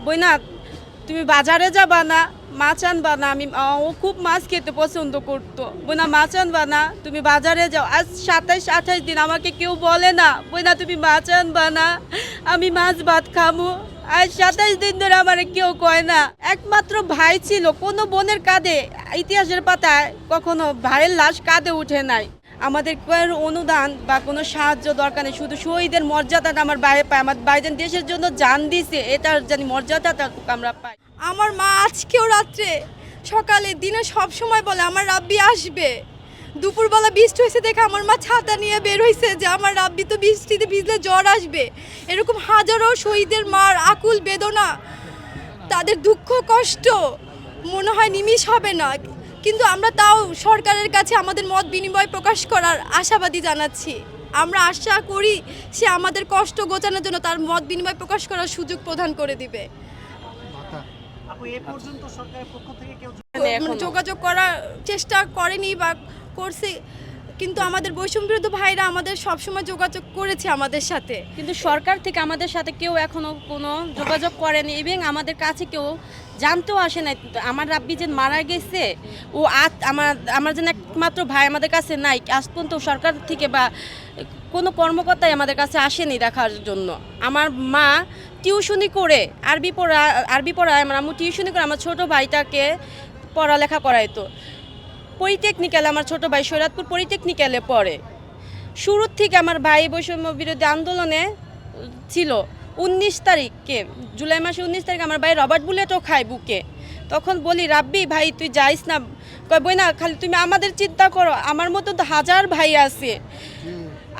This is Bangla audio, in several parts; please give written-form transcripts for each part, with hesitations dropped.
বইনা তুমি বাজারে যাবা না, মাছ আনবা না। ও খুব মাছ খেতে পছন্দ করতো। বইনা মাছ আনবা না, তুমি বাজারে যাও। আজ 27-28 দিন আমাকে কেউ বলে না বইনা তুমি মাছ আনবা না, আমি মাছ ভাত খামু। আজ 27 দিন ধরে আমার কেউ কয় না। একমাত্র ভাই ছিল, কোনো বোনের কাঁধে ইতিহাসের পাতায় কখনো ভাইয়ের লাশ কাঁধে উঠে নাই। আমাদের কোনো অনুদান বা কোনো সাহায্য দরকার নেই, শুধু শহীদের মর্যাদাটা আমার ভাই পায়। আমার ভাইজান দেশের জন্য জান দিছে, এটার জানি মর্যাদাটা আমরা পাই। আমার মা আজকেও রাত্রে সকালে দিনে সব সময় বলে আমার রাব্বি আসবে। দুপুরবেলা বৃষ্টি হয়েছে দেখে আমার মা ছাতা নিয়ে বের হয়েছে যে আমার রাব্বি তো বৃষ্টিতে ভিজলে জ্বর আসবে। এরকম হাজারো শহীদের মার আকুল বেদনা, তাদের দুঃখ কষ্ট মনে হয় নিমিষ হবে না, কিন্তু আমরা তাও সরকারের কাছে আমাদের মত বিনিময় প্রকাশ করার আশাবাদী জানাচ্ছি। আমরা আশা করি সে আমাদের কষ্ট ঘোচানোর জন্য তার মত বিনিময় প্রকাশ করার সুযোগ প্রদান করে দিবে। যোগাযোগ করার চেষ্টা করেনি বা করছে, কিন্তু আমাদের বৈষম্যবিরোধী ভাইরা আমাদের সবসময় যোগাযোগ করেছে আমাদের সাথে, কিন্তু সরকার থেকে আমাদের সাথে কেউ এখনো কোনো যোগাযোগ করেনি এবং আমাদের কাছে কেউ জানতেও আসে নাই। আমার রাব্বি যে মারা গেছে, ও আমার যেন একমাত্র ভাই আমাদের কাছে নাই। আজ পর্যন্ত সরকার থেকে বা কোনো কর্মকর্তাই আমাদের কাছে আসেনি দেখার জন্য। আমার মা টিউশনি করে আরবি পড়ায়, আমার আম্মু টিউশনি করে আমার ছোট ভাইটাকে পড়ালেখা করাইতো। পলিটেকনিক্যালে আমার ছোট ভাই সৈরাতপুর পলিটেকনিক্যালে পড়ে। শুরুর থেকে আমার ভাই বৈষম্য বিরোধী আন্দোলনে ছিল। 19 তারিখে, জুলাই মাসে 19 তারিখে আমার ভাই রবার্ট বুলেটও খায় বুকে। তখন বলি রাব্বি ভাই তুই যাইস না, কয় বই না খালি তুমি আমাদের চিন্তা করো, আমার মতো তো হাজার ভাই আছে।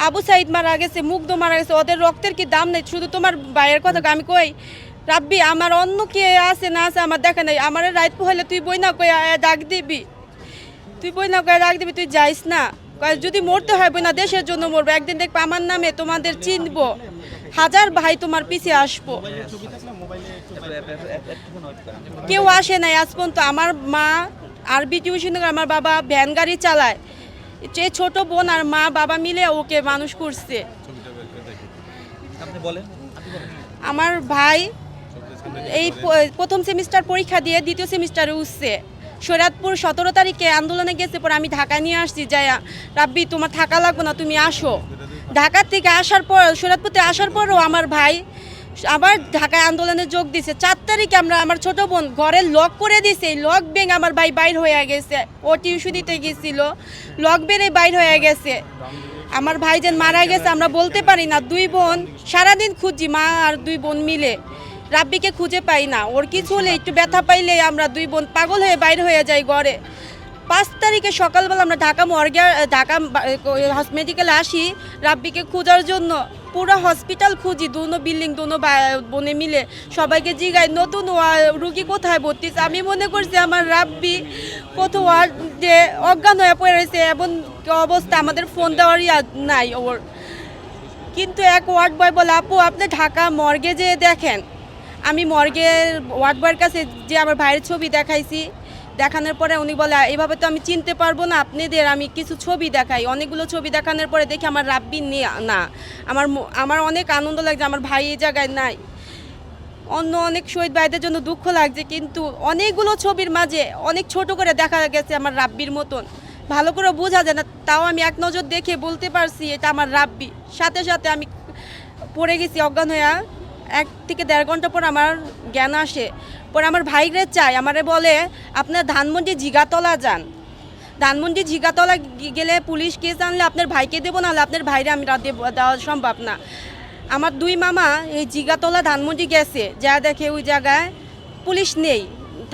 আবু সাইদ মারা গেছে, মুগ্ধ মারা গেছে, ওদের রক্তের কি দাম নেই, শুধু তোমার ভাইয়ের কথা। আমি কই রাব্বি আমার অন্য কে আছে না আছে আমার দেখা নেই, আমার রাত পোহাইলে তুই বই না কই ডাক দিবি, তুই বই না কয়ে ডাক দিবি, তুই যাইস না। যদি মরতে হয় বই না দেশের জন্য মরবো, একদিন দেখবো আমার নামে তোমাদের চিনবো, হাজার ভাই তোমার পিছিয়ে আসবো। কেউ আসে নাই আজ পর্যন্ত। আমার মা আরবি টিউশন, আমার বাবা ভ্যান গাড়ি চালায়। যে ছোট বোন আর মা বাবা মিলে ওকে মানুষ করছে। আমার ভাই এই প্রথম সেমিস্টার পরীক্ষা দিয়ে দ্বিতীয় সেমিস্টারে উঠছে। সৈরাতপুর 17 তারিখে আন্দোলনে গেছে, পরে আমি ঢাকা নিয়ে আসছি। যাই রাব্বি তোমার থাকা লাগবে না, তুমি আসো। ঢাকা থেকে আসার পর, সৈরাতপুরে আসার পরও আমার ভাই আবার ঢাকায় আন্দোলনে যোগ দিছে। 4 তারিখে আমার ছোট বোন ঘরে লক করে দিছে, লক ভেঙে আমার ভাই বাইর হয়ে গেছে। ও টিউশন দিতে গেছিল, লক বেড়ে বাইর হয়ে গেছে। আমার ভাই যেন মারা গেছে আমরা বলতে পারি না। 2 বোন সারাদিন খুঁজি, মা আর 2 বোন মিলে। রাব্বিকে খুঁজে পাই না, ওর কিছু হলে একটু ব্যথা পাইলে আমরা 2 বোন পাগল হয়ে বাইর হয়ে যাই ঘরে। 5 তারিখে সকালবেলা আমরা ঢাকা মেডিকেলে আসি রাব্বিকে খোঁজার জন্য। পুরো হসপিটাল খুঁজি, দুনো বিল্ডিং, দুনো বোনে মিলে সবাইকে জিগাই নতুন রুগী কোথায় ভর্তি। আমি মনে করছি আমার রাব্বি কত ওয়ার্ডে অজ্ঞান হয়ে পড়ে রয়েছে, এমন অবস্থা আমাদের ফোন দেওয়ারই নাই ওর। কিন্তু এক ওয়ার্ড বয় বলে আপু আপনি ঢাকা মর্গে যেয়ে দেখেন। আমি মর্গের ওয়ার্ড বয়ের কাছে যে আমার ভাইয়ের ছবি দেখাইছি, দেখানোর পরে উনি বলে এভাবে তো আমি চিনতে পারবো না আপনাদের, আমি কিছু ছবি দেখাই। অনেকগুলো ছবি দেখানোর পরে দেখি আমার রাব্বি না। আমার অনেক আনন্দ লাগছে, আমার ভাই এই জায়গায় নাই। অন্য অনেক শহীদ ভাইদের জন্য দুঃখ লাগছে, কিন্তু অনেকগুলো ছবির মাঝে অনেক ছোট করে দেখা গেছে আমার রাব্বির মতন। ভালো করে বোঝা যায় না, তাও আমি এক নজর দেখে বলতে পারছি এটা আমার রাব্বি। সাথে সাথে আমি পড়ে গেছি অজ্ঞান হয়ে। 1 থেকে 1.5 ঘন্টা পর আমার জ্ঞান আসে। পরে আমার ভাইরে চাই, আমারে বলে আপনার ধানমন্ডি জিগাতলা যান। ধানমন্ডি জিগাতলা গেলে পুলিশ কেস আনলে আপনার ভাইকে দেবো, নাহলে আপনার ভাইরে আমি দেওয়া সম্ভব না। আমার 2 মামা এই জিগাতলা ধানমন্ডি গেছে, যা দেখে ওই জায়গায় পুলিশ নেই।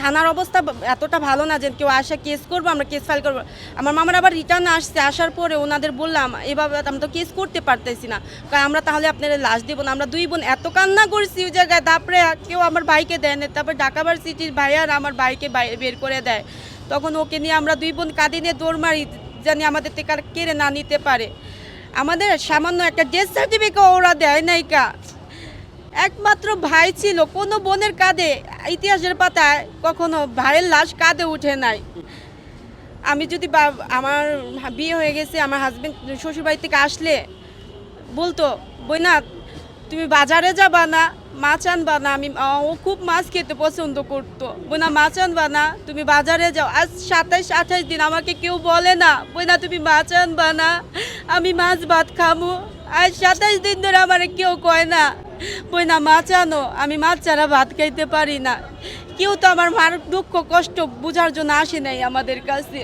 থানার অবস্থা এতটা ভালো না যে কেউ আসে কেস করবো, আমরা কেস ফাইল করবো। আমার মামার আবার রিটার্ন আসছে, আসার পরে ওনাদের বললাম এভাবে আমি তো কেস করতে পারতেছি না, আমরা তাহলে আপনারা লাশ দেবো না। আমরা 2 বোন এত কান্না করছি ওই জায়গায়, তারপরে কেউ আমার ভাইকে দেয় না। তারপর ঢাকা ভার্সিটির ভাইয়ার আমার ভাইকে বের করে দেয়। তখন ওকে নিয়ে আমরা 2 বোন কাঁদে নিয়ে দৌড় মারি, জানি আমাদের থেকে কেড়ে না নিতে পারে। আমাদের সামান্য একটা ডেথ সার্টিফিকেট ওরা দেয় নাইকা। একমাত্র ভাই ছিল, কোনো বোনের কাঁধে ইতিহাসের পাতায় কখনো ভাইয়ের লাশ কাঁধে উঠে নাই। আমি যদি আমার বিয়ে হয়ে গেছে, আমার হাজবেন্ড শ্বশুরবাড়ি থেকে আসলে বলতো বই না তুমি বাজারে যাবা না, মাছ আনবা না, ও খুব মাছ খেতে পছন্দ করতো। বোনা মাছ আনবা না, তুমি বাজারে যাও। আজ 27-28 দিন আমাকে কেউ বলে না বোনা তুমি মাছ আনবা না, আমি মাছ ভাত খামো। আজ 27 দিন ধরে আমার কেউ কয় না বোনা মাছ আনো, আমি মাছ ছাড়া ভাত খাইতে পারি না। কেউ তো আমার মার দুঃখ কষ্ট বোঝার জন্য আসে নাই আমাদের কাছে।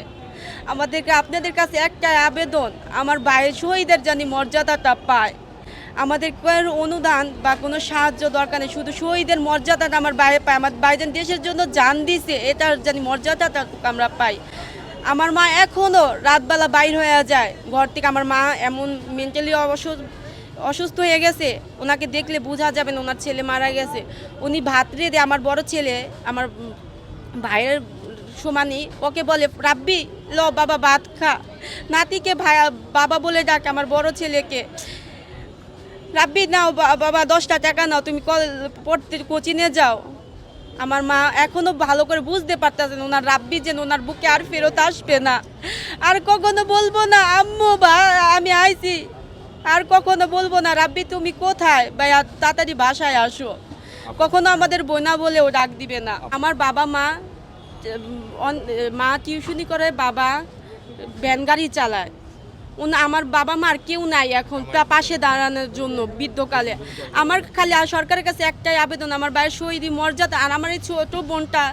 আমাদেরকে আপনাদের কাছে একটাই আবেদন, আমার ভাইয়ের শহীদের জানি মর্যাদাটা পায়। আমাদের কোনো অনুদান বা কোনো সাহায্য দরকার নেই, শুধু শহীদের মর্যাদাটা আমার বাইরে পায়। আমার বাইরের দেশের জন্য জান দিছে, এটার জানি মর্যাদাটা আমরা পাই। আমার মা এখনও রাতবেলা বাইর হয়ে যায় ঘর থেকে। আমার মা এমন মেন্টালি অসুস্থ হয়ে গেছে, ওনাকে দেখলে বোঝা যাবে না ওনার ছেলে মারা গেছে। উনি ভাত রেঁধে আমার বড় ছেলে আমার ভাইয়ের সমানই ওকে বলে রাব্বি ল বাবা ভাত খা। নাতিকে বাবা বলে ডাকে আমার বড় ছেলেকে, রাব্বি নাও বাবা 10টা টাকা নাও, তুমি পড়তে কোচিংয়ে যাও। আমার মা এখনো ভালো করে বুঝতে পারতেছেন ওনার রাব্বি যেন ওনার বুকে আর ফেরত আসবে না। আর কখনো বলবো না আম্মু বা আমি আইছি, আর কখনো বলবো না রাব্বি তুমি কোথায় ভাই, তাড়াতাড়ি বাসায় আসো। কখনো আমাদের বোনা বলেও ডাক দিবে না। আমার বাবা মা টিউশনি করে, বাবা ভ্যান গাড়ি চালায়। আমার বাবা মার কেউ নাই এখন পাশে দাঁড়ানোর জন্য বৃদ্ধকালে। আমার খালি সরকারের কাছে একটাই আবেদন, আমার ভাইয়ের শহীদ মর্যাদা আর আমার এই ছোটো বোনটা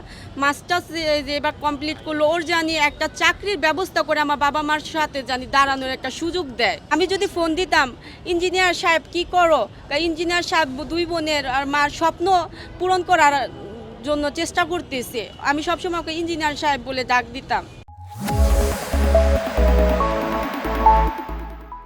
মাস্টার্স যে এবার কমপ্লিট করলো, ওর জানি একটা চাকরির ব্যবস্থা করে আমার বাবা মার সাথে জানি দাঁড়ানোর একটা সুযোগ দেয়। আমি যদি ফোন দিতাম ইঞ্জিনিয়ার সাহেব কি করো, ইঞ্জিনিয়ার সাহেব 2 বোনের আর মার স্বপ্ন পূরণ করার জন্য চেষ্টা করতেছে, আমি সবসময় ওকে ইঞ্জিনিয়ার সাহেব বলে ডাক দিতাম।